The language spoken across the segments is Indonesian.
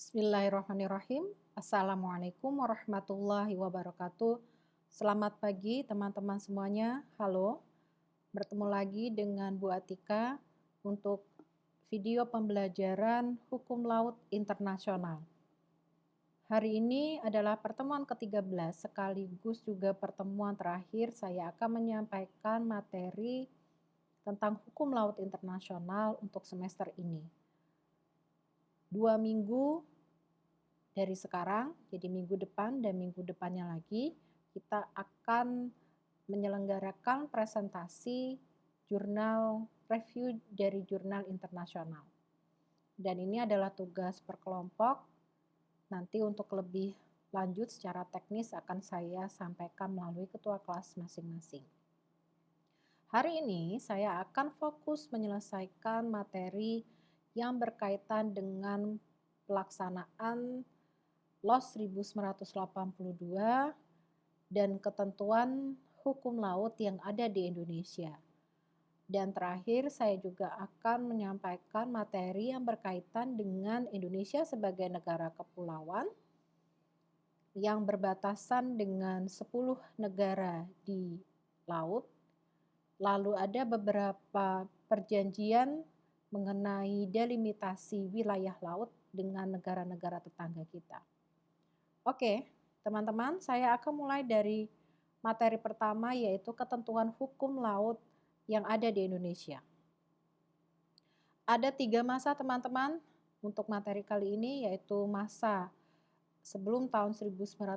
Bismillahirrahmanirrahim. Assalamualaikum warahmatullahi wabarakatuh. Selamat pagi teman-teman semuanya. Halo, bertemu lagi dengan Bu Atika untuk video pembelajaran Hukum Laut Internasional. Hari ini adalah pertemuan ke-13 sekaligus juga pertemuan terakhir saya akan menyampaikan materi tentang Hukum Laut Internasional untuk semester ini. 2 minggu dari sekarang, jadi minggu depan dan minggu depannya lagi, kita akan menyelenggarakan presentasi jurnal review dari jurnal internasional. Dan ini adalah tugas per kelompok. Nanti untuk lebih lanjut secara teknis akan saya sampaikan melalui ketua kelas masing-masing. Hari ini saya akan fokus menyelesaikan materi yang berkaitan dengan pelaksanaan LOS 1982 dan ketentuan hukum laut yang ada di Indonesia. Dan terakhir saya juga akan menyampaikan materi yang berkaitan dengan Indonesia sebagai negara kepulauan yang berbatasan dengan 10 negara di laut. Lalu ada beberapa perjanjian mengenai delimitasi wilayah laut dengan negara-negara tetangga kita. Oke, teman-teman, saya akan mulai dari materi pertama yaitu ketentuan hukum laut yang ada di Indonesia. Ada 3 masa teman-teman untuk materi kali ini, yaitu masa sebelum tahun 1957,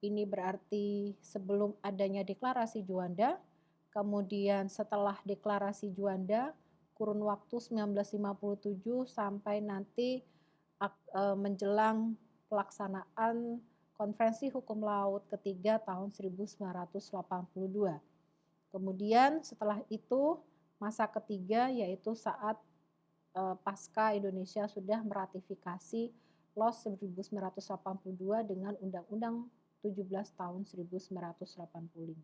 ini berarti sebelum adanya deklarasi Juanda, kemudian setelah deklarasi Juanda, kurun waktu 1957 sampai nanti menjelang pelaksanaan Konferensi Hukum Laut ketiga tahun 1982. Kemudian setelah itu masa ketiga yaitu saat pasca Indonesia sudah meratifikasi LOS 1982 dengan Undang-Undang 17 tahun 1985.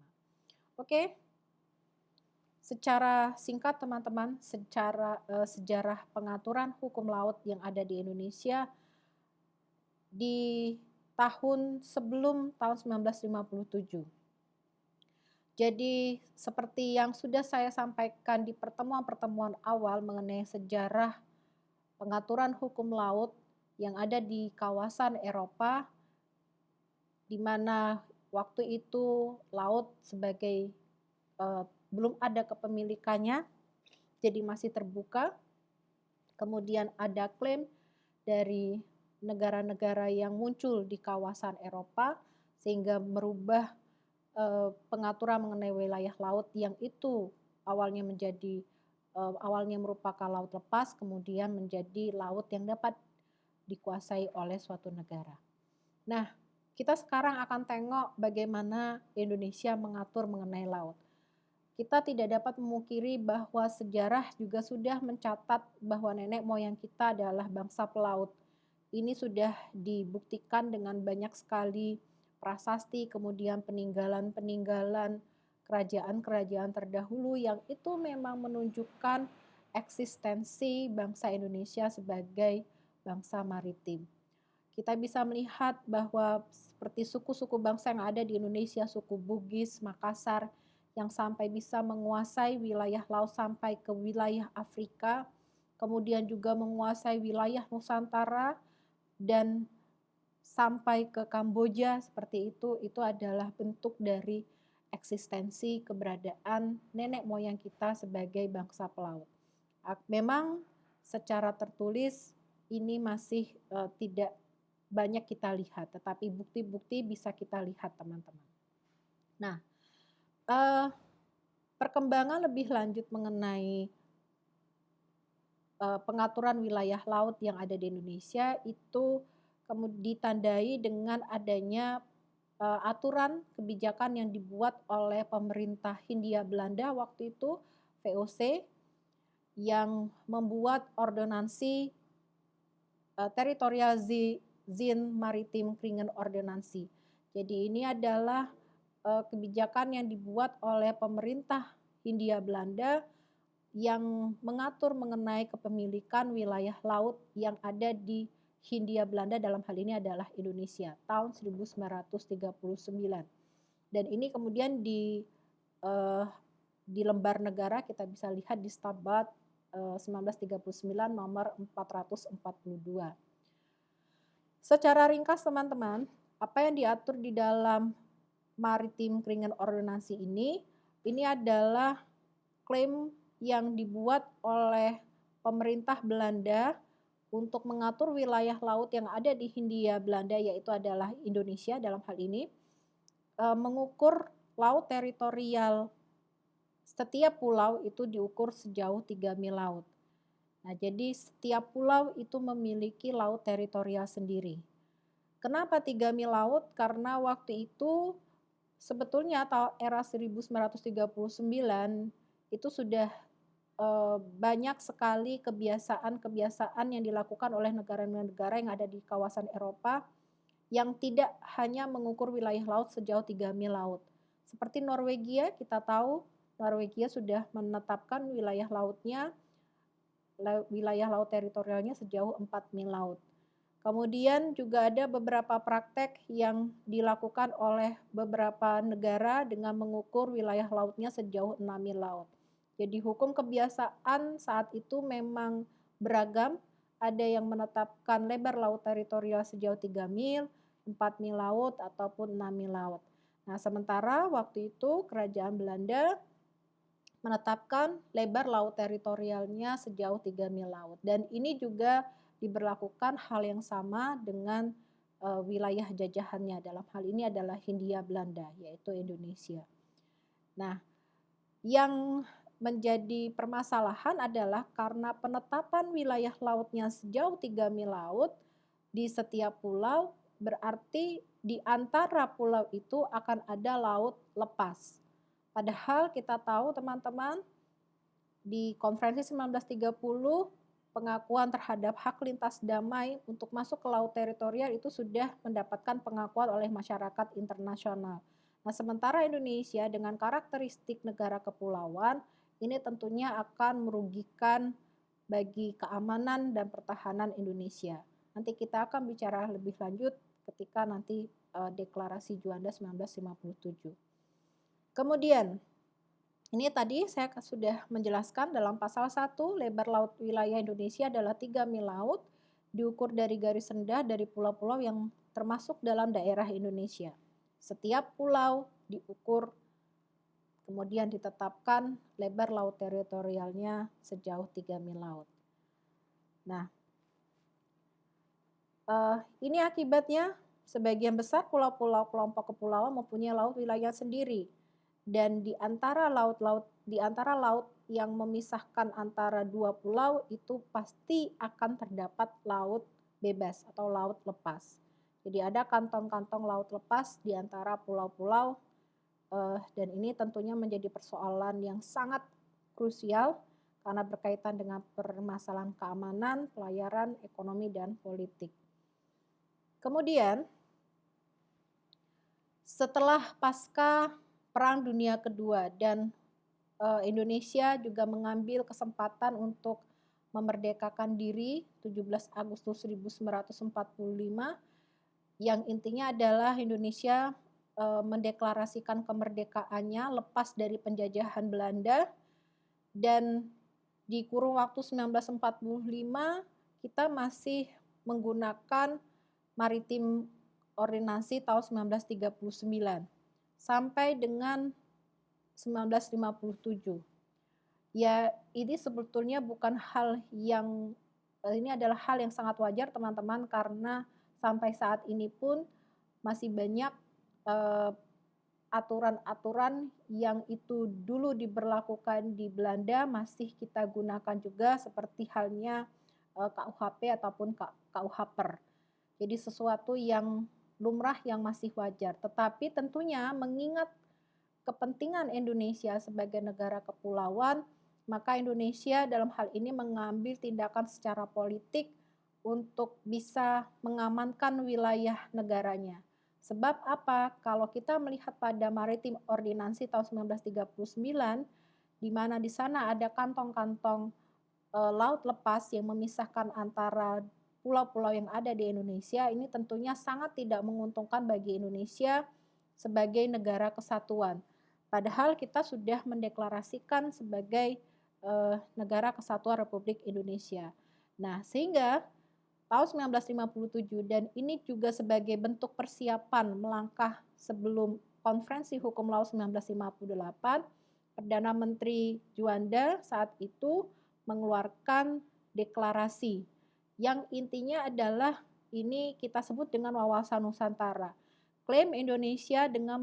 Oke. Secara singkat teman-teman, sejarah pengaturan hukum laut yang ada di Indonesia di tahun sebelum tahun 1957. Jadi seperti yang sudah saya sampaikan di pertemuan-pertemuan awal mengenai sejarah pengaturan hukum laut yang ada di kawasan Eropa, di mana waktu itu laut sebagai belum ada kepemilikannya, jadi masih terbuka. Kemudian ada klaim dari negara-negara yang muncul di kawasan Eropa sehingga merubah pengaturan mengenai wilayah laut yang itu awalnya merupakan laut lepas, kemudian menjadi laut yang dapat dikuasai oleh suatu negara. Nah, kita sekarang akan tengok bagaimana Indonesia mengatur mengenai laut. Kita tidak dapat memungkiri bahwa sejarah juga sudah mencatat bahwa nenek moyang kita adalah bangsa pelaut. Ini sudah dibuktikan dengan banyak sekali prasasti, kemudian peninggalan-peninggalan kerajaan-kerajaan terdahulu yang itu memang menunjukkan eksistensi bangsa Indonesia sebagai bangsa maritim. Kita bisa melihat bahwa seperti suku-suku bangsa yang ada di Indonesia, suku Bugis, Makassar, yang sampai bisa menguasai wilayah laut sampai ke wilayah Afrika, kemudian juga menguasai wilayah Nusantara, dan sampai ke Kamboja seperti itu adalah bentuk dari eksistensi keberadaan nenek moyang kita sebagai bangsa pelaut. Memang secara tertulis ini masih tidak banyak kita lihat, tetapi bukti-bukti bisa kita lihat teman-teman. Nah, perkembangan lebih lanjut mengenai pengaturan wilayah laut yang ada di Indonesia itu kemudian ditandai dengan adanya aturan kebijakan yang dibuat oleh pemerintah Hindia Belanda waktu itu, VOC, yang membuat ordonansi Territorial Zin Maritim Kringen Ordonansi. Jadi ini adalah kebijakan yang dibuat oleh pemerintah Hindia Belanda yang mengatur mengenai kepemilikan wilayah laut yang ada di Hindia Belanda, dalam hal ini adalah Indonesia, tahun 1939. Dan ini kemudian eh, di lembar negara kita bisa lihat di Stabat 1939 nomor 442. Secara ringkas teman-teman, apa yang diatur di dalam Maritime Kringen Ordonansie ini adalah klaim yang dibuat oleh pemerintah Belanda untuk mengatur wilayah laut yang ada di Hindia Belanda, yaitu adalah Indonesia dalam hal ini, mengukur laut teritorial setiap pulau itu diukur sejauh 3 mil laut. Nah, jadi setiap pulau itu memiliki laut teritorial sendiri. Kenapa 3 mil laut? Karena waktu itu sebetulnya atau era 1939 itu sudah banyak sekali kebiasaan-kebiasaan yang dilakukan oleh negara-negara yang ada di kawasan Eropa yang tidak hanya mengukur wilayah laut sejauh 3 mil laut. Seperti Norwegia, kita tahu Norwegia sudah menetapkan wilayah laut teritorialnya sejauh 4 mil laut. Kemudian juga ada beberapa praktek yang dilakukan oleh beberapa negara dengan mengukur wilayah lautnya sejauh 6 mil laut. Jadi hukum kebiasaan saat itu memang beragam, ada yang menetapkan lebar laut teritorial sejauh 3 mil, 4 mil laut, ataupun 6 mil laut. Nah, sementara waktu itu kerajaan Belanda menetapkan lebar laut teritorialnya sejauh 3 mil laut. Dan ini juga diberlakukan hal yang sama dengan wilayah jajahannya. Dalam hal ini adalah Hindia Belanda, yaitu Indonesia. Nah, yang menjadi permasalahan adalah karena penetapan wilayah lautnya sejauh 3 mil laut di setiap pulau, berarti di antara pulau itu akan ada laut lepas. Padahal kita tahu teman-teman, di konferensi 1930 pengakuan terhadap hak lintas damai untuk masuk ke laut teritorial itu sudah mendapatkan pengakuan oleh masyarakat internasional. Nah, sementara Indonesia dengan karakteristik negara kepulauan ini tentunya akan merugikan bagi keamanan dan pertahanan Indonesia. Nanti kita akan bicara lebih lanjut ketika nanti deklarasi Juanda 1957. Kemudian ini tadi saya sudah menjelaskan dalam pasal 1, lebar laut wilayah Indonesia adalah 3 mil laut, diukur dari garis rendah dari pulau-pulau yang termasuk dalam daerah Indonesia. Setiap pulau diukur, kemudian ditetapkan lebar laut teritorialnya sejauh 3 mil laut. Nah, ini akibatnya sebagian besar pulau-pulau kelompok kepulauan mempunyai laut wilayah sendiri. Dan di antara laut yang memisahkan antara dua pulau itu pasti akan terdapat laut bebas atau laut lepas. Jadi ada kantong-kantong laut lepas di antara pulau-pulau, dan ini tentunya menjadi persoalan yang sangat krusial karena berkaitan dengan permasalahan keamanan, pelayaran, ekonomi, dan politik. Kemudian setelah pasca Perang Dunia Kedua dan Indonesia juga mengambil kesempatan untuk memerdekakan diri 17 Agustus 1945, yang intinya adalah Indonesia mendeklarasikan kemerdekaannya lepas dari penjajahan Belanda, dan di kurun waktu 1945 kita masih menggunakan Maritime Ordonansie tahun 1939 sampai dengan 1957. Ya, ini sebetulnya bukan hal yang, ini adalah hal yang sangat wajar teman-teman, karena sampai saat ini pun masih banyak aturan-aturan yang itu dulu diberlakukan di Belanda masih kita gunakan juga, seperti halnya KUHP ataupun KUHPER. Jadi sesuatu yang lumrah yang masih wajar. Tetapi tentunya mengingat kepentingan Indonesia sebagai negara kepulauan, maka Indonesia dalam hal ini mengambil tindakan secara politik untuk bisa mengamankan wilayah negaranya. Sebab apa? Kalau kita melihat pada Maritime Ordonansie tahun 1939, di mana di sana ada kantong-kantong laut lepas yang memisahkan antara pulau-pulau yang ada di Indonesia, ini tentunya sangat tidak menguntungkan bagi Indonesia sebagai negara kesatuan. Padahal kita sudah mendeklarasikan sebagai negara kesatuan Republik Indonesia. Nah, sehingga tahun 1957 dan ini juga sebagai bentuk persiapan melangkah sebelum Konferensi Hukum Laut 1958, Perdana Menteri Juanda saat itu mengeluarkan deklarasi yang intinya adalah ini kita sebut dengan wawasan Nusantara. Klaim Indonesia dengan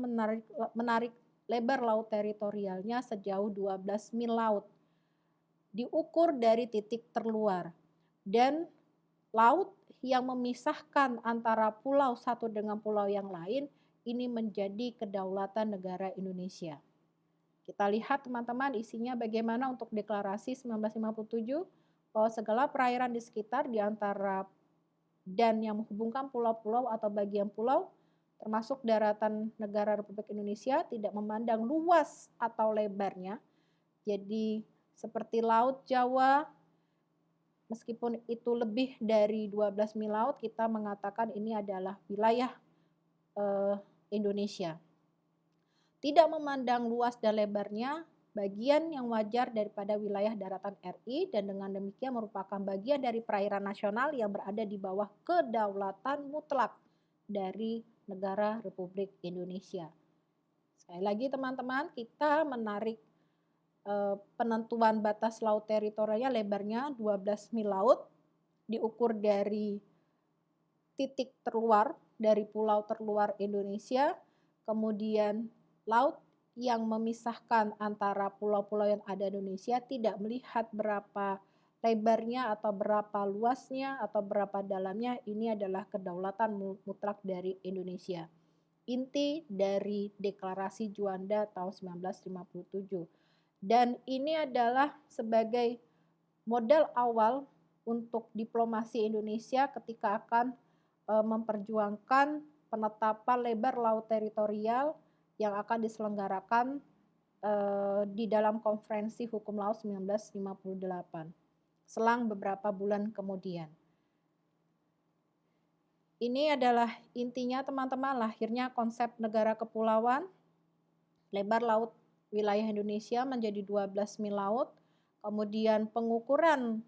menarik lebar laut teritorialnya sejauh 12 mil laut, diukur dari titik terluar, dan laut yang memisahkan antara pulau satu dengan pulau yang lain ini menjadi kedaulatan negara Indonesia. Kita lihat teman-teman isinya bagaimana untuk deklarasi 1957, bahwa segala perairan di sekitar di antara dan yang menghubungkan pulau-pulau atau bagian pulau termasuk daratan negara Republik Indonesia tidak memandang luas atau lebarnya. Jadi seperti Laut Jawa, meskipun itu lebih dari 12 mil laut, kita mengatakan ini adalah wilayah Indonesia. Tidak memandang luas dan lebarnya, bagian yang wajar daripada wilayah daratan RI dan dengan demikian merupakan bagian dari perairan nasional yang berada di bawah kedaulatan mutlak dari negara Republik Indonesia. Sekali lagi teman-teman, kita menarik penentuan batas laut teritorialnya lebarnya 12 mil laut, diukur dari titik terluar, dari pulau terluar Indonesia, kemudian laut yang memisahkan antara pulau-pulau yang ada di Indonesia tidak melihat berapa lebarnya atau berapa luasnya atau berapa dalamnya, ini adalah kedaulatan mutlak dari Indonesia. Inti dari deklarasi Juanda tahun 1957. Dan ini adalah sebagai modal awal untuk diplomasi Indonesia ketika akan memperjuangkan penetapan lebar laut teritorial yang akan diselenggarakan di dalam Konferensi Hukum Laut 1958 selang beberapa bulan kemudian. Ini adalah intinya teman-teman, lahirnya konsep negara kepulauan. Lebar laut wilayah Indonesia menjadi 12 mil laut. Kemudian pengukuran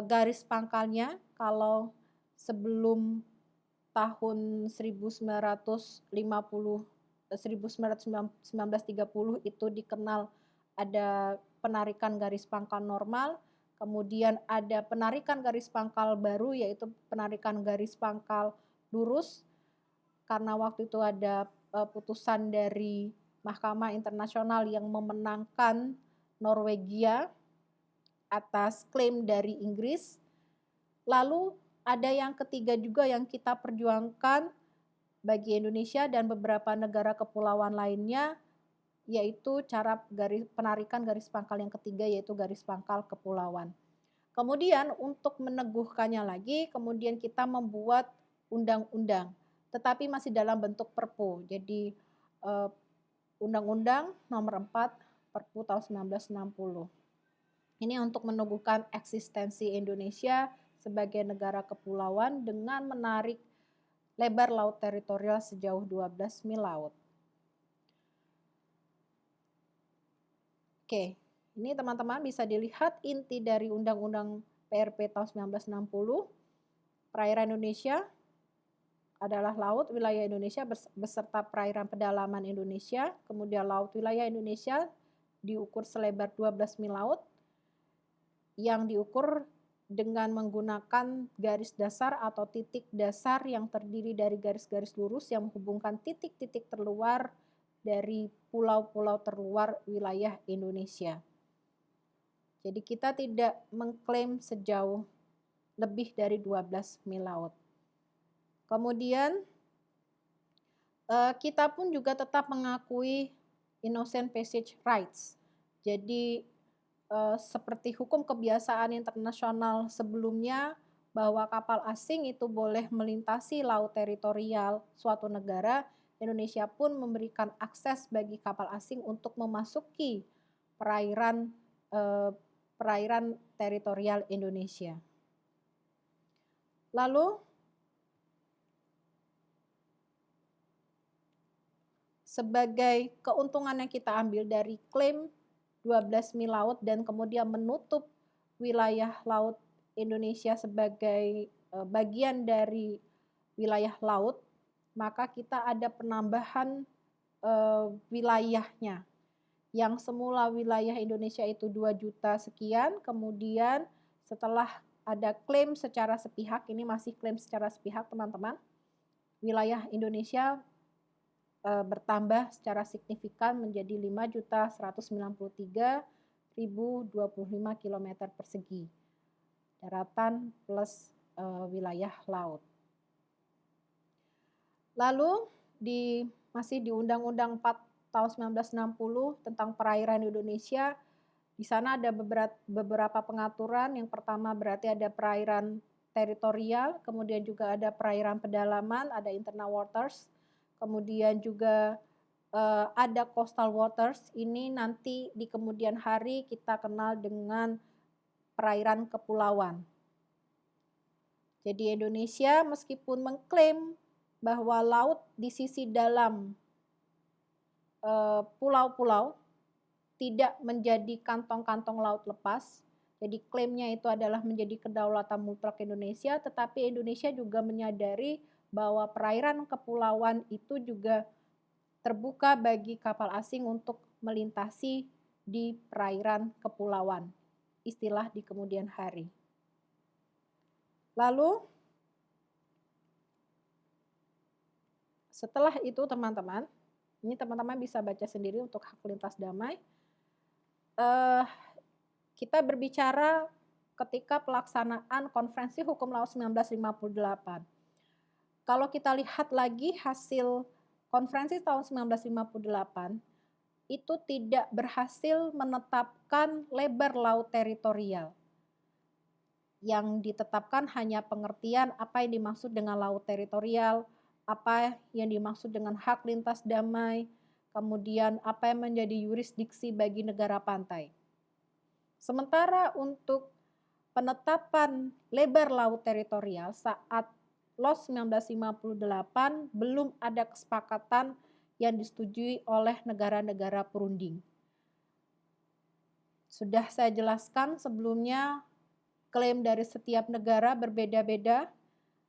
garis pangkalnya, kalau sebelum tahun 1930 itu dikenal ada penarikan garis pangkal normal, kemudian ada penarikan garis pangkal baru yaitu penarikan garis pangkal lurus karena waktu itu ada putusan dari Mahkamah Internasional yang memenangkan Norwegia atas klaim dari Inggris. Lalu ada yang ketiga juga yang kita perjuangkan bagi Indonesia dan beberapa negara kepulauan lainnya, yaitu cara penarikan garis pangkal yang ketiga yaitu garis pangkal kepulauan. Kemudian untuk meneguhkannya lagi, kemudian kita membuat undang-undang, tetapi masih dalam bentuk perpu. Jadi Undang-Undang Nomor 4 Perpu tahun 1960. Ini untuk meneguhkan eksistensi Indonesia sebagai negara kepulauan dengan menarik lebar laut teritorial sejauh 12 mil laut. Oke, ini teman-teman bisa dilihat inti dari Undang-Undang PRP tahun 1960. Perairan Indonesia adalah laut wilayah Indonesia beserta perairan pedalaman Indonesia. Kemudian laut wilayah Indonesia diukur selebar 12 mil laut yang diukur dengan menggunakan garis dasar atau titik dasar yang terdiri dari garis-garis lurus yang menghubungkan titik-titik terluar dari pulau-pulau terluar wilayah Indonesia. Jadi kita tidak mengklaim sejauh lebih dari 12 mil laut. Kemudian kita pun juga tetap mengakui innocent passage rights. Jadi seperti hukum kebiasaan internasional sebelumnya bahwa kapal asing itu boleh melintasi laut teritorial suatu negara, Indonesia pun memberikan akses bagi kapal asing untuk memasuki perairan perairan teritorial Indonesia. Lalu sebagai keuntungan yang kita ambil dari klaim 12 mil laut dan kemudian menutup wilayah laut Indonesia sebagai bagian dari wilayah laut, maka kita ada penambahan wilayahnya. Yang semula wilayah Indonesia itu 2 juta sekian, kemudian setelah ada klaim secara sepihak, ini masih klaim secara sepihak teman-teman, wilayah Indonesia bertambah secara signifikan menjadi 5.193.025 km persegi, daratan plus wilayah laut. Lalu masih di Undang-Undang 4 tahun 1960 tentang perairan Indonesia, di sana ada beberapa pengaturan. Yang pertama berarti ada perairan teritorial, kemudian juga ada perairan pedalaman, ada internal waters, kemudian juga ada coastal waters. Ini nanti di kemudian hari kita kenal dengan perairan kepulauan. Jadi Indonesia meskipun mengklaim bahwa laut di sisi dalam pulau-pulau tidak menjadi kantong-kantong laut lepas. Jadi klaimnya itu adalah menjadi kedaulatan mutlak Indonesia, tetapi Indonesia juga menyadari bahwa perairan kepulauan itu juga terbuka bagi kapal asing untuk melintasi di perairan kepulauan. Istilah di kemudian hari. Lalu setelah itu teman-teman, ini teman-teman bisa baca sendiri untuk hak lintas damai. Kita berbicara ketika pelaksanaan Konferensi Hukum Laut 1958. Kalau kita lihat lagi hasil konferensi tahun 1958, itu tidak berhasil menetapkan lebar laut teritorial. Yang ditetapkan hanya pengertian apa yang dimaksud dengan laut teritorial, apa yang dimaksud dengan hak lintas damai, kemudian apa yang menjadi yurisdiksi bagi negara pantai. Sementara untuk penetapan lebar laut teritorial saat LOS 1958 belum ada kesepakatan yang disetujui oleh negara-negara perunding. Sudah saya jelaskan sebelumnya, klaim dari setiap negara berbeda-beda.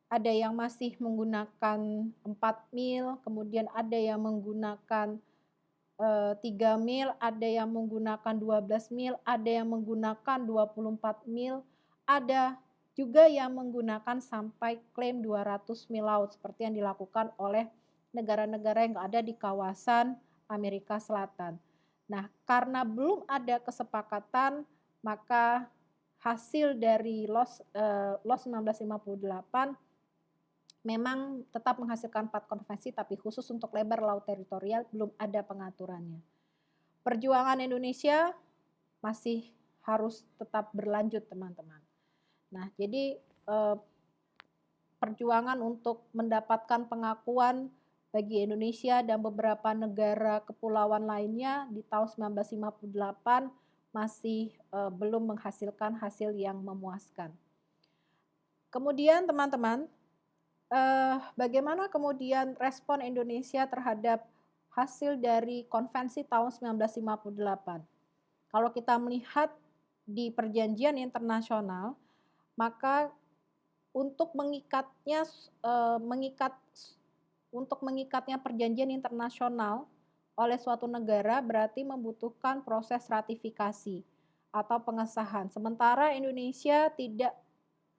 Ada yang masih menggunakan 4 mil, kemudian ada yang menggunakan 3 mil, ada yang menggunakan 12 mil, ada yang menggunakan 24 mil, ada juga yang menggunakan sampai klaim 200 mil laut seperti yang dilakukan oleh negara-negara yang ada di kawasan Amerika Selatan. Nah, karena belum ada kesepakatan, maka hasil dari LOS 1958 memang tetap menghasilkan 4 konvensi, tapi khusus untuk lebar laut teritorial belum ada pengaturannya. Perjuangan Indonesia masih harus tetap berlanjut teman-teman. Nah, jadi perjuangan untuk mendapatkan pengakuan bagi Indonesia dan beberapa negara kepulauan lainnya di tahun 1958 masih belum menghasilkan hasil yang memuaskan. Kemudian teman-teman, bagaimana kemudian respon Indonesia terhadap hasil dari konvensi tahun 1958? Kalau kita melihat di perjanjian internasional, maka untuk mengikatnya perjanjian internasional oleh suatu negara berarti membutuhkan proses ratifikasi atau pengesahan. Sementara Indonesia tidak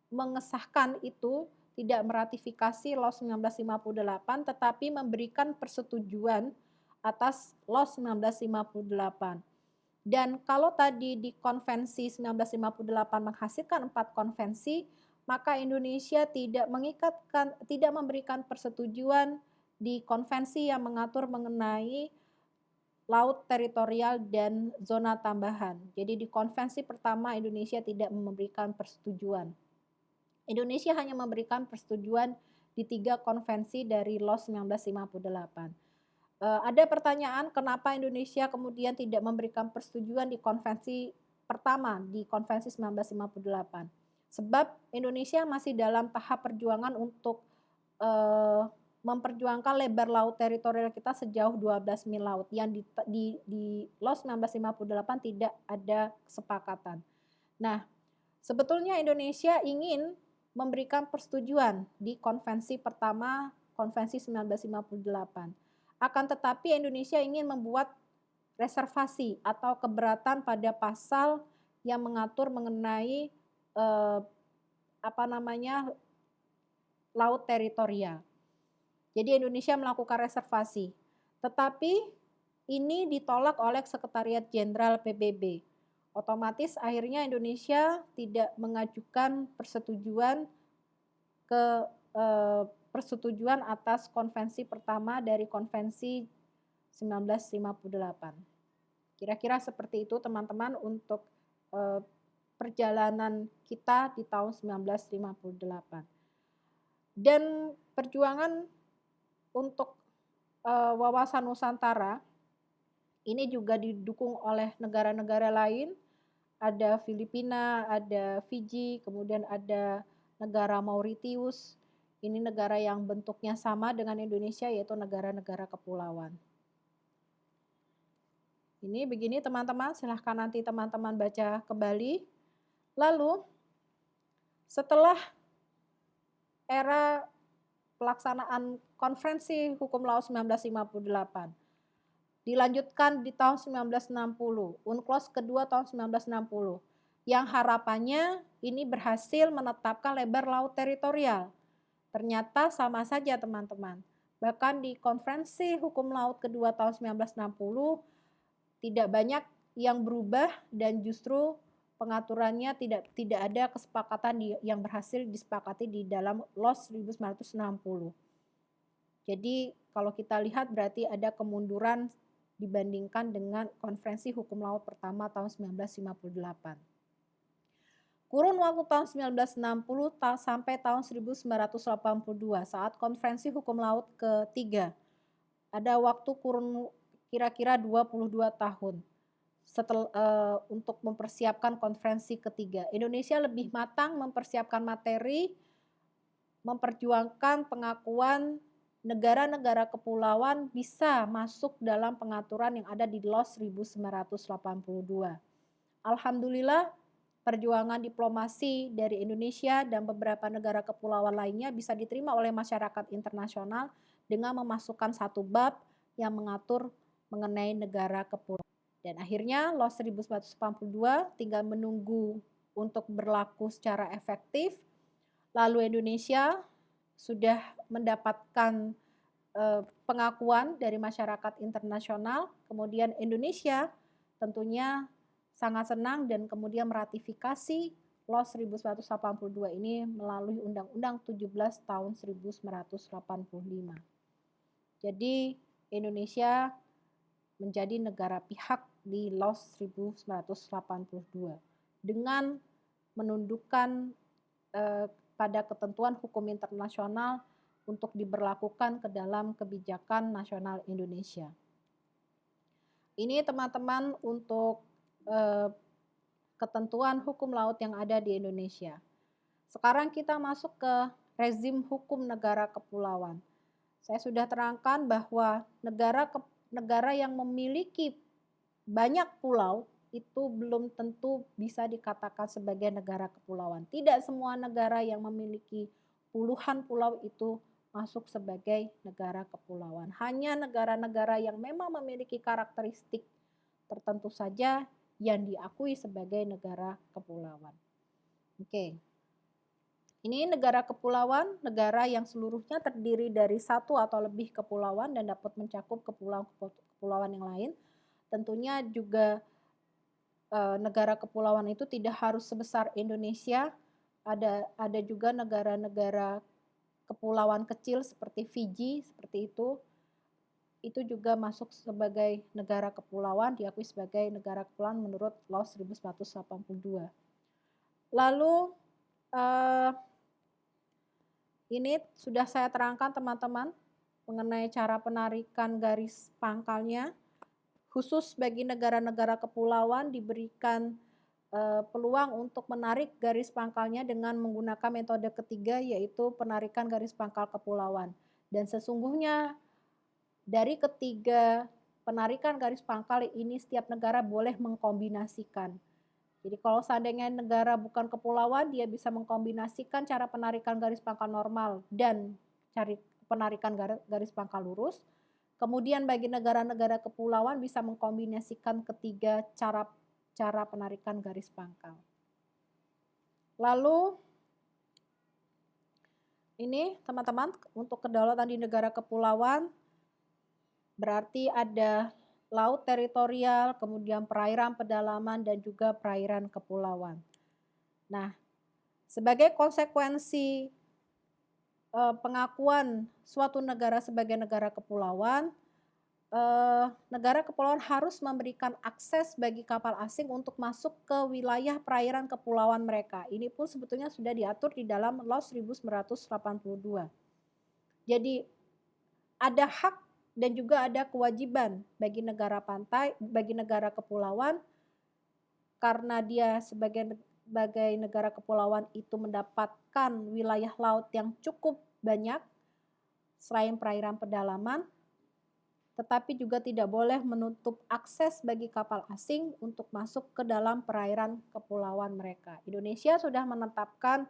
mengesahkan itu, tidak meratifikasi LOS 1958, tetapi memberikan persetujuan atas LOS 1958. Dan kalau tadi di konvensi 1958 menghasilkan 4 konvensi, maka Indonesia tidak memberikan persetujuan di konvensi yang mengatur mengenai laut teritorial dan zona tambahan. Jadi di konvensi pertama Indonesia tidak memberikan persetujuan. Indonesia hanya memberikan persetujuan di 3 konvensi dari LOS 1958. Ada pertanyaan kenapa Indonesia kemudian tidak memberikan persetujuan di konvensi pertama, di konvensi 1958. Sebab Indonesia masih dalam tahap perjuangan untuk, memperjuangkan lebar laut teritorial kita sejauh 12 mil laut yang di LOS 1958 tidak ada kesepakatan. Nah, sebetulnya Indonesia ingin memberikan persetujuan di konvensi pertama, konvensi 1958. Akan tetapi Indonesia ingin membuat reservasi atau keberatan pada pasal yang mengatur mengenai laut teritorial. Jadi Indonesia melakukan reservasi, tetapi ini ditolak oleh Sekretariat Jenderal PBB. Otomatis akhirnya Indonesia tidak mengajukan persetujuan atas konvensi pertama dari konvensi 1958. Kira-kira seperti itu teman-teman untuk perjalanan kita di tahun 1958. Dan perjuangan untuk wawasan Nusantara ini juga didukung oleh negara-negara lain, ada Filipina, ada Fiji, kemudian ada negara Mauritius. Ini negara yang bentuknya sama dengan Indonesia, yaitu negara-negara kepulauan. Ini begini teman-teman, silahkan nanti teman-teman baca kembali. Lalu setelah era pelaksanaan konferensi hukum laut 1958, dilanjutkan di tahun 1960, UNCLOS kedua tahun 1960, yang harapannya ini berhasil menetapkan lebar laut teritorial. Ternyata sama saja teman-teman. Bahkan di konferensi hukum laut kedua tahun 1960, tidak banyak yang berubah dan justru pengaturannya tidak ada kesepakatan yang berhasil disepakati di dalam LOS 1960. Jadi kalau kita lihat berarti ada kemunduran dibandingkan dengan konferensi hukum laut pertama tahun 1958. Kurun waktu tahun 1960 sampai tahun 1982 saat konferensi hukum laut ketiga. Ada waktu kurun kira-kira 22 tahun. Untuk mempersiapkan konferensi ketiga. Indonesia lebih matang mempersiapkan materi, memperjuangkan pengakuan negara-negara kepulauan bisa masuk dalam pengaturan yang ada di LOS 1982. Alhamdulillah, perjuangan diplomasi dari Indonesia dan beberapa negara kepulauan lainnya bisa diterima oleh masyarakat internasional dengan memasukkan satu bab yang mengatur mengenai negara kepulauan. Dan akhirnya LOS 1982 tinggal menunggu untuk berlaku secara efektif. Lalu Indonesia sudah mendapatkan pengakuan dari masyarakat internasional. Kemudian Indonesia tentunya sangat senang dan kemudian meratifikasi LOS 1982 ini melalui Undang-Undang 17 tahun 1985. Jadi Indonesia menjadi negara pihak di LOS 1982 dengan menundukkan pada ketentuan hukum internasional untuk diberlakukan ke dalam kebijakan nasional Indonesia. Ini teman-teman untuk ketentuan hukum laut yang ada di Indonesia. Sekarang kita masuk ke rezim hukum negara kepulauan. Saya sudah terangkan bahwa negara yang memiliki banyak pulau itu belum tentu bisa dikatakan sebagai negara kepulauan. Tidak semua negara yang memiliki puluhan pulau itu masuk sebagai negara kepulauan. Hanya negara-negara yang memang memiliki karakteristik tertentu saja yang diakui sebagai negara kepulauan. Oke. Ini negara kepulauan, negara yang seluruhnya terdiri dari satu atau lebih kepulauan dan dapat mencakup kepulauan yang lain. Tentunya juga negara kepulauan itu tidak harus sebesar Indonesia. Ada juga negara-negara kepulauan kecil seperti Fiji, seperti itu. Itu juga masuk sebagai negara kepulauan, diakui sebagai negara kepulauan menurut LOS 1982. Lalu ini sudah saya terangkan teman-teman mengenai cara penarikan garis pangkalnya. Khusus bagi negara-negara kepulauan diberikan peluang untuk menarik garis pangkalnya dengan menggunakan metode ketiga, yaitu penarikan garis pangkal kepulauan. Dan sesungguhnya dari ketiga penarikan garis pangkal ini setiap negara boleh mengkombinasikan. Jadi kalau seandainya negara bukan kepulauan, dia bisa mengkombinasikan cara penarikan garis pangkal normal dan cari penarikan garis pangkal lurus. Kemudian bagi negara-negara kepulauan bisa mengkombinasikan ketiga cara penarikan garis pangkal. Lalu ini teman-teman, untuk kedaulatan di negara kepulauan berarti ada laut teritorial, kemudian perairan pedalaman dan juga perairan kepulauan. Nah, sebagai konsekuensi pengakuan suatu negara sebagai negara kepulauan, negara kepulauan harus memberikan akses bagi kapal asing untuk masuk ke wilayah perairan kepulauan mereka. Ini pun sebetulnya sudah diatur di dalam Law 1982. Jadi ada hak dan juga ada kewajiban bagi negara pantai, bagi negara kepulauan, karena dia sebagai negara kepulauan itu mendapatkan wilayah laut yang cukup banyak selain perairan pedalaman, tetapi juga tidak boleh menutup akses bagi kapal asing untuk masuk ke dalam perairan kepulauan mereka. Indonesia sudah menetapkan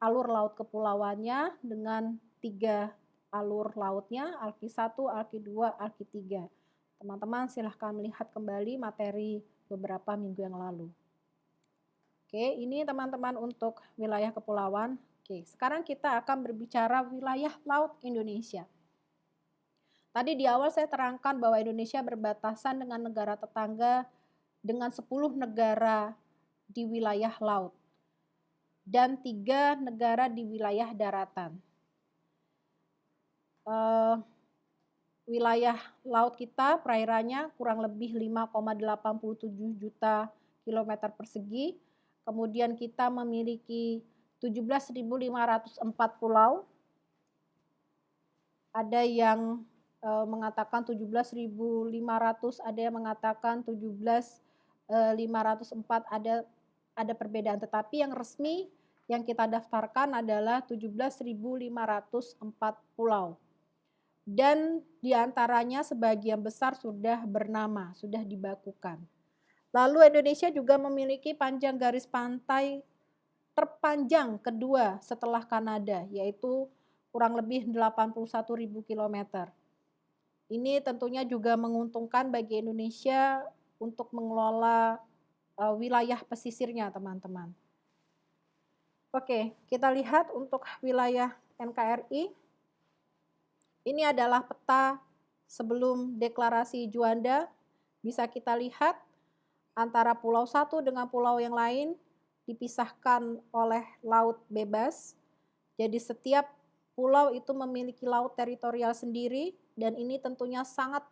alur laut kepulauannya dengan 3 alur lautnya, Alki 1, Alki 2, Alki 3. Teman-teman silahkan melihat kembali materi beberapa minggu yang lalu. Oke, ini teman-teman untuk wilayah kepulauan. Oke, sekarang kita akan berbicara wilayah laut Indonesia. Tadi di awal saya terangkan bahwa Indonesia berbatasan dengan negara tetangga dengan 10 negara di wilayah laut dan 3 negara di wilayah daratan. Wilayah laut kita perairannya kurang lebih 5,87 juta kilometer persegi. Kemudian kita memiliki 17.504 pulau. Ada yang mengatakan 17.500, ada yang mengatakan 17.504, ada perbedaan, tetapi yang resmi yang kita daftarkan adalah 17.504 pulau. Dan diantaranya sebagian besar sudah bernama, sudah dibakukan. Lalu Indonesia juga memiliki panjang garis pantai terpanjang kedua setelah Kanada, yaitu kurang lebih 81.000 km. Ini tentunya juga menguntungkan bagi Indonesia untuk mengelola wilayah pesisirnya, teman-teman. Oke, kita lihat untuk wilayah NKRI. Ini adalah peta sebelum deklarasi Juanda. Bisa kita lihat antara pulau satu dengan pulau yang lain dipisahkan oleh laut bebas. Jadi setiap pulau itu memiliki laut teritorial sendiri, dan ini tentunya sangat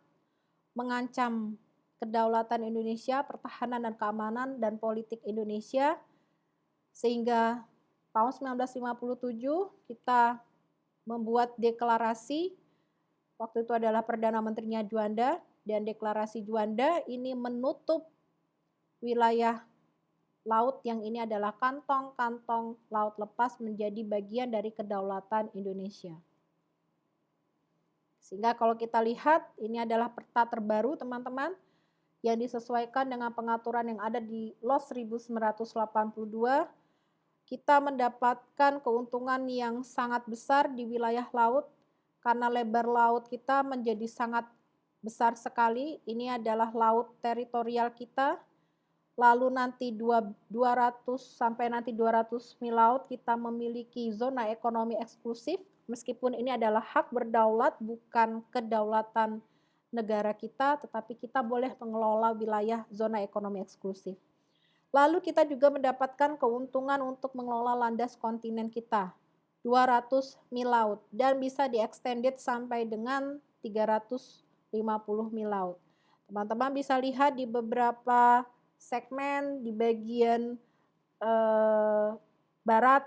mengancam kedaulatan Indonesia, pertahanan dan keamanan dan politik Indonesia. Sehingga tahun 1957 kita membuat deklarasi, waktu itu adalah Perdana Menterinya Juanda, dan deklarasi Juanda ini menutup wilayah laut yang ini adalah kantong-kantong laut lepas menjadi bagian dari kedaulatan Indonesia. Sehingga kalau kita lihat, ini adalah peta terbaru teman-teman, yang disesuaikan dengan pengaturan yang ada di Law 1982. Kita mendapatkan keuntungan yang sangat besar di wilayah laut, karena lebar laut kita menjadi sangat besar sekali. Ini adalah laut teritorial kita. Lalu nanti 200 sampai nanti 200 mil laut kita memiliki zona ekonomi eksklusif, meskipun ini adalah hak berdaulat bukan kedaulatan negara kita, tetapi kita boleh mengelola wilayah zona ekonomi eksklusif. Lalu kita juga mendapatkan keuntungan untuk mengelola landas kontinen kita, 200 mil laut, dan bisa di-extended sampai dengan 350 mil laut. Teman-teman bisa lihat di beberapa segmen di bagian barat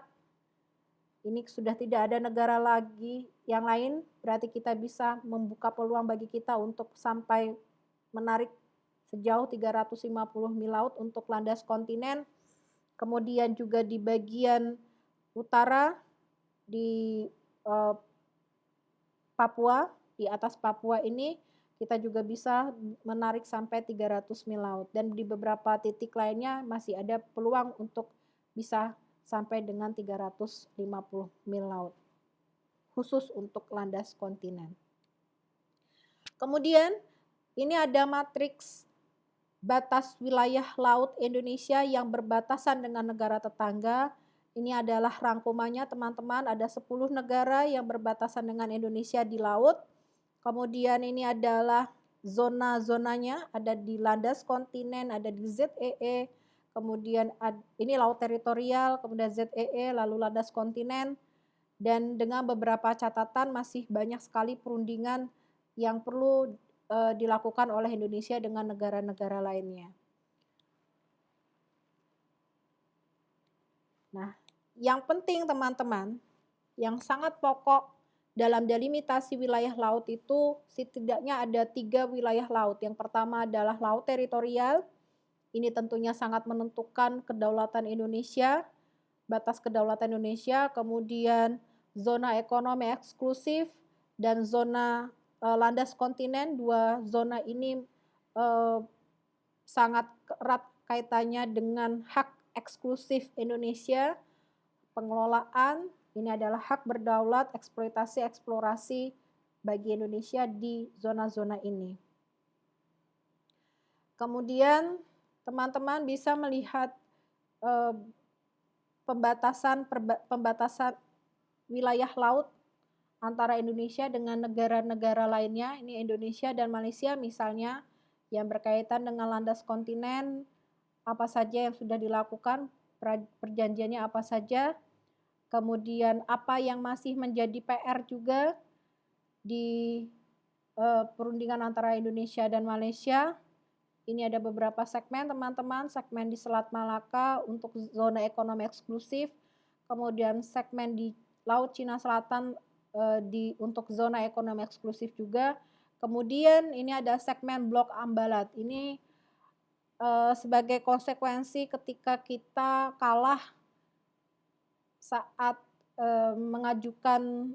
ini sudah tidak ada negara lagi yang lain, berarti kita bisa membuka peluang bagi kita untuk sampai menarik sejauh 350 mil laut untuk landas kontinen. Kemudian juga di bagian utara di Papua, di atas Papua ini kita juga bisa menarik sampai 300 mil laut, dan di beberapa titik lainnya masih ada peluang untuk bisa sampai dengan 350 mil laut, khusus untuk landas kontinen. Kemudian ini ada matriks batas wilayah laut Indonesia yang berbatasan dengan negara tetangga. Ini adalah rangkumannya teman-teman, ada 10 negara yang berbatasan dengan Indonesia di laut. Kemudian ini adalah zona-zonanya, ada di landas kontinen, ada di ZEE, kemudian ini laut teritorial, kemudian ZEE, lalu landas kontinen, dan dengan beberapa catatan masih banyak sekali perundingan yang perlu dilakukan oleh Indonesia dengan negara-negara lainnya. Nah, yang penting teman-teman, yang sangat pokok dalam delimitasi wilayah laut itu setidaknya ada 3 wilayah laut. Yang pertama adalah laut teritorial, ini tentunya sangat menentukan kedaulatan Indonesia, batas kedaulatan Indonesia, kemudian zona ekonomi eksklusif dan zona landas kontinen. Dua zona ini sangat erat kaitannya dengan hak eksklusif Indonesia, pengelolaan, ini adalah hak berdaulat, eksploitasi, eksplorasi bagi Indonesia di zona-zona ini. Kemudian teman-teman bisa melihat pembatasan wilayah laut antara Indonesia dengan negara-negara lainnya. Ini Indonesia dan Malaysia misalnya, yang berkaitan dengan landas kontinen, apa saja yang sudah dilakukan, perjanjiannya apa saja, kemudian apa yang masih menjadi PR juga di perundingan antara Indonesia dan Malaysia. Ini ada beberapa segmen teman-teman, segmen di Selat Malaka untuk zona ekonomi eksklusif, kemudian segmen di Laut Cina Selatan untuk zona ekonomi eksklusif juga. Kemudian ini ada segmen Blok Ambalat. Ini sebagai konsekuensi ketika kita kalah saat mengajukan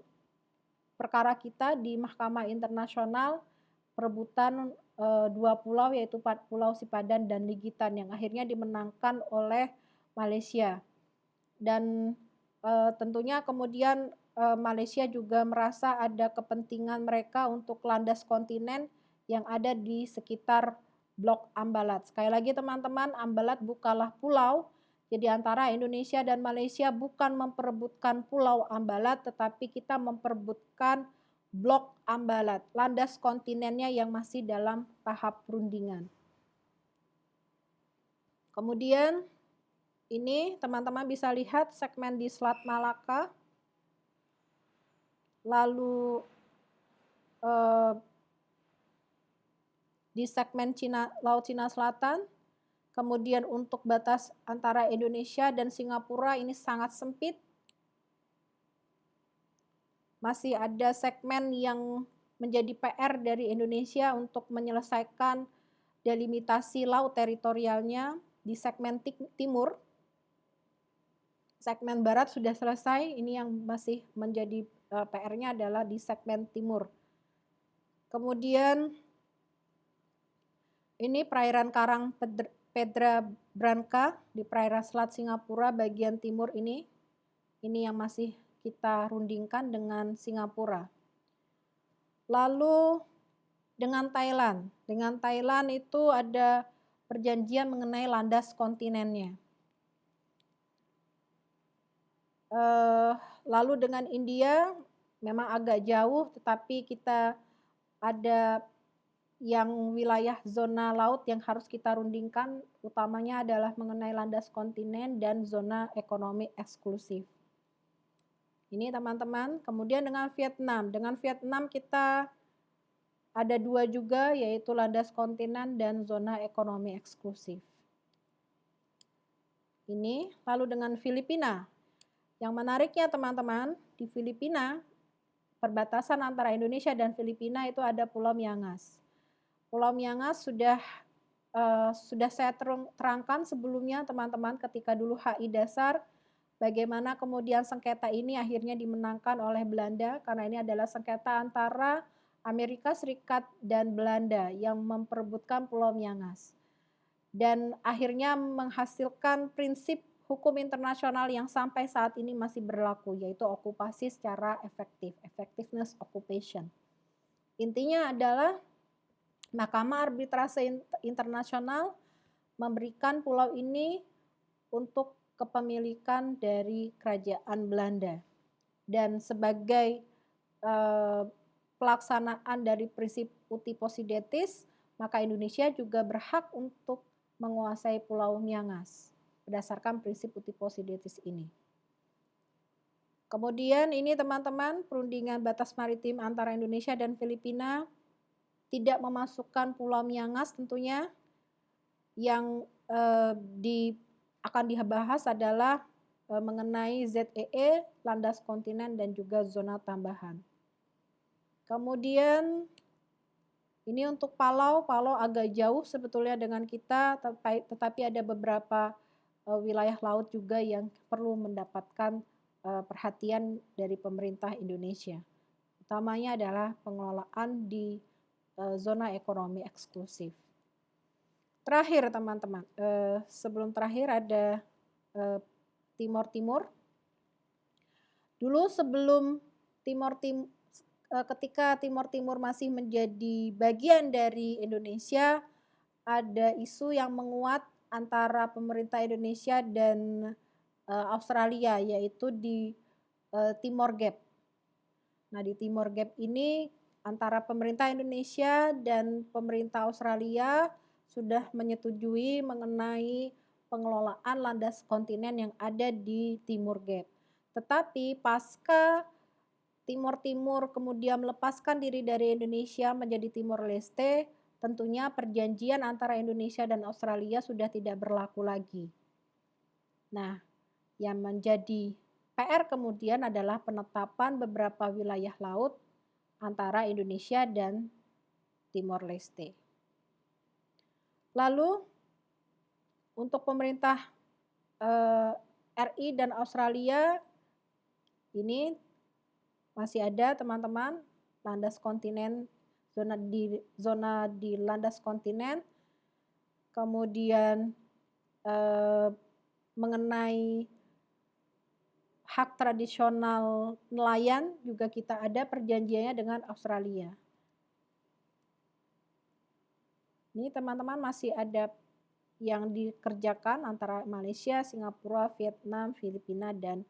perkara kita di Mahkamah Internasional perebutan 2 pulau, yaitu Pulau Sipadan dan Ligitan, yang akhirnya dimenangkan oleh Malaysia. Dan tentunya kemudian Malaysia juga merasa ada kepentingan mereka untuk landas kontinen yang ada di sekitar Blok Ambalat. Sekali lagi teman-teman, Ambalat bukanlah pulau. Jadi antara Indonesia dan Malaysia bukan memperebutkan Pulau Ambalat, tetapi kita memperebutkan Blok Ambalat, landas kontinennya yang masih dalam tahap perundingan. Kemudian ini teman-teman bisa lihat segmen di Selat Malaka, lalu di segmen Laut Cina Selatan, kemudian untuk batas antara Indonesia dan Singapura ini sangat sempit. Masih ada segmen yang menjadi PR dari Indonesia untuk menyelesaikan delimitasi laut teritorialnya di segmen timur. Segmen barat sudah selesai, ini yang masih menjadi PR-nya adalah di segmen timur. Kemudian ini perairan Karang Pedra Branca di perairan Selat Singapura bagian timur ini yang masih kita rundingkan dengan Singapura. Lalu dengan Thailand itu ada perjanjian mengenai landas kontinennya. Lalu dengan India memang agak jauh, tetapi kita ada yang wilayah zona laut yang harus kita rundingkan, utamanya adalah mengenai landas kontinen dan zona ekonomi eksklusif. Ini teman-teman. Kemudian dengan Vietnam kita ada 2 juga, yaitu landas kontinen dan zona ekonomi eksklusif. Ini lalu dengan Filipina. Yang menariknya teman-teman, di Filipina, perbatasan antara Indonesia dan Filipina itu ada Pulau Miangas. Pulau Miangas sudah saya terangkan sebelumnya teman-teman ketika dulu HI dasar, bagaimana kemudian sengketa ini akhirnya dimenangkan oleh Belanda karena ini adalah sengketa antara Amerika Serikat dan Belanda yang memperebutkan Pulau Miangas. Dan akhirnya menghasilkan prinsip hukum internasional yang sampai saat ini masih berlaku, yaitu okupasi secara efektif, effectiveness occupation. Intinya adalah Mahkamah Arbitrase Internasional memberikan pulau ini untuk kepemilikan dari Kerajaan Belanda. Dan sebagai pelaksanaan dari prinsip uti possidetis, maka Indonesia juga berhak untuk menguasai Pulau Miangas berdasarkan prinsip uti possidetis ini. Kemudian ini teman-teman, perundingan batas maritim antara Indonesia dan Filipina tidak memasukkan Pulau Miangas tentunya. Yang akan dibahas adalah mengenai ZEE, landas kontinen dan juga zona tambahan. Kemudian ini untuk Palau agak jauh sebetulnya dengan kita, tetapi ada beberapa wilayah laut juga yang perlu mendapatkan perhatian dari pemerintah Indonesia. Utamanya adalah pengelolaan di zona ekonomi eksklusif. Terakhir teman-teman, sebelum terakhir ada Timor Timur. Dulu sebelum ketika Timor Timur masih menjadi bagian dari Indonesia, ada isu yang menguat antara pemerintah Indonesia dan Australia, yaitu di Timor Gap. Nah, di Timor Gap ini antara pemerintah Indonesia dan pemerintah Australia sudah menyetujui mengenai pengelolaan landas kontinen yang ada di Timor Gap. Tetapi pasca Timor Timur kemudian melepaskan diri dari Indonesia menjadi Timor Leste, tentunya perjanjian antara Indonesia dan Australia sudah tidak berlaku lagi. Nah, yang menjadi PR kemudian adalah penetapan beberapa wilayah laut antara Indonesia dan Timor Leste. Lalu untuk pemerintah RI dan Australia ini masih ada teman-teman landas kontinen, zona di landas kontinen, kemudian mengenai hak tradisional nelayan juga kita ada perjanjiannya dengan Australia. Ini teman-teman masih ada yang dikerjakan antara Malaysia, Singapura, Vietnam, Filipina, dan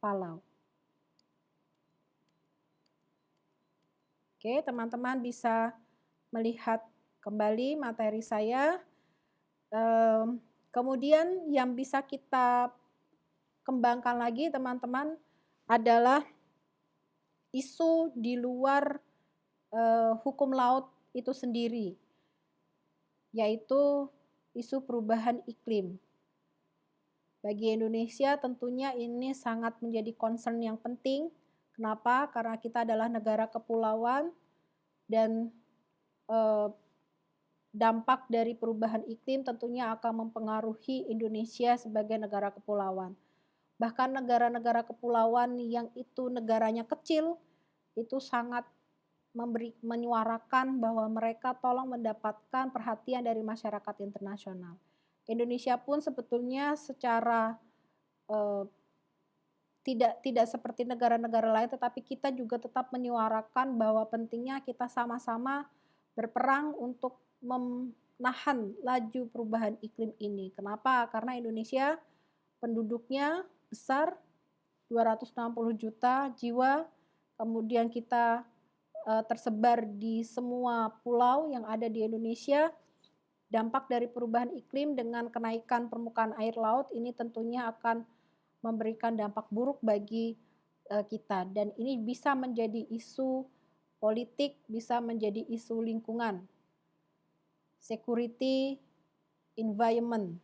Palau. Oke, teman-teman bisa melihat kembali materi saya. Kemudian yang bisa kita kembangkan lagi teman-teman adalah isu di luar hukum laut itu sendiri, yaitu isu perubahan iklim. Bagi Indonesia tentunya ini sangat menjadi concern yang penting. Kenapa? Karena kita adalah negara kepulauan dan dampak dari perubahan iklim tentunya akan mempengaruhi Indonesia sebagai negara kepulauan. Bahkan negara-negara kepulauan yang itu negaranya kecil, itu sangat menyuarakan bahwa mereka tolong mendapatkan perhatian dari masyarakat internasional. Indonesia pun sebetulnya secara tidak seperti negara-negara lain, tetapi kita juga tetap menyuarakan bahwa pentingnya kita sama-sama berperang untuk menahan laju perubahan iklim ini. Kenapa? Karena Indonesia penduduknya besar, 260 juta jiwa, kemudian kita tersebar di semua pulau yang ada di Indonesia. Dampak dari perubahan iklim dengan kenaikan permukaan air laut ini tentunya akan memberikan dampak buruk bagi kita, dan ini bisa menjadi isu politik, bisa menjadi isu lingkungan, security, environment,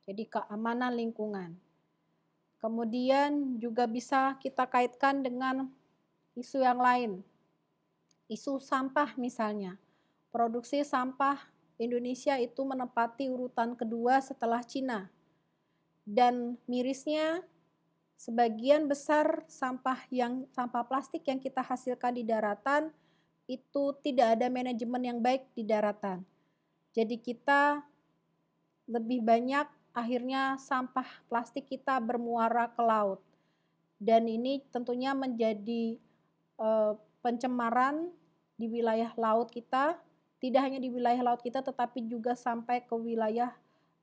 jadi keamanan lingkungan. Kemudian juga bisa kita kaitkan dengan isu yang lain, isu sampah misalnya. Produksi sampah Indonesia itu menempati urutan kedua setelah Cina. Dan mirisnya sebagian besar sampah plastik yang kita hasilkan di daratan itu tidak ada manajemen yang baik di daratan. Jadi kita lebih banyak akhirnya sampah plastik kita bermuara ke laut. Dan ini tentunya menjadi pencemaran di wilayah laut kita, tidak hanya di wilayah laut kita tetapi juga sampai ke wilayah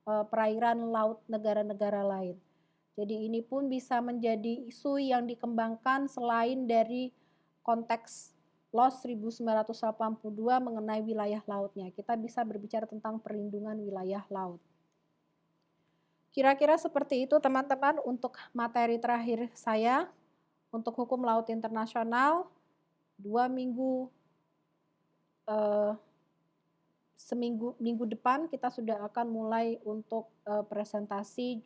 perairan laut negara-negara lain. Jadi ini pun bisa menjadi isu yang dikembangkan selain dari konteks LOS 1982 mengenai wilayah lautnya. Kita bisa berbicara tentang perlindungan wilayah laut. Kira-kira seperti itu teman-teman untuk materi terakhir saya untuk hukum laut internasional. 2 minggu, minggu depan kita sudah akan mulai untuk presentasi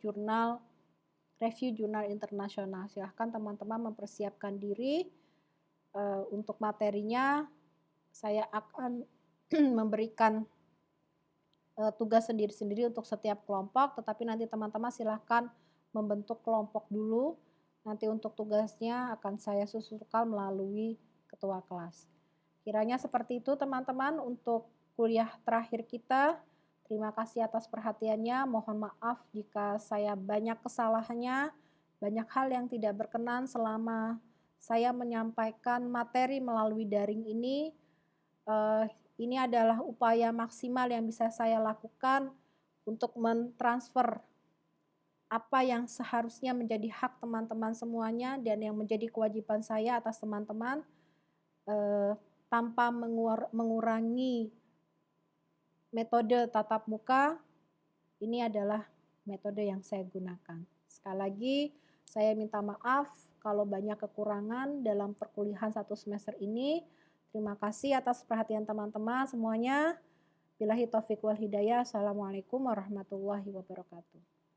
review jurnal internasional. Silahkan teman-teman mempersiapkan diri untuk materinya. Saya akan memberikan tugas sendiri-sendiri untuk setiap kelompok, tetapi nanti teman-teman silahkan membentuk kelompok dulu. Nanti untuk tugasnya akan saya susulkan melalui ketua kelas. Kiranya seperti itu teman-teman untuk kuliah terakhir kita. Terima kasih atas perhatiannya. Mohon maaf jika saya banyak kesalahannya, banyak hal yang tidak berkenan selama saya menyampaikan materi melalui daring ini. Ini adalah upaya maksimal yang bisa saya lakukan untuk mentransfer apa yang seharusnya menjadi hak teman-teman semuanya dan yang menjadi kewajiban saya atas teman-teman tanpa mengurangi metode tatap muka. Ini adalah metode yang saya gunakan. Sekali lagi saya minta maaf kalau banyak kekurangan dalam perkuliahan 1 semester ini. Terima kasih atas perhatian teman-teman semuanya. Billahi taufiq wal hidayah. Assalamualaikum warahmatullahi wabarakatuh.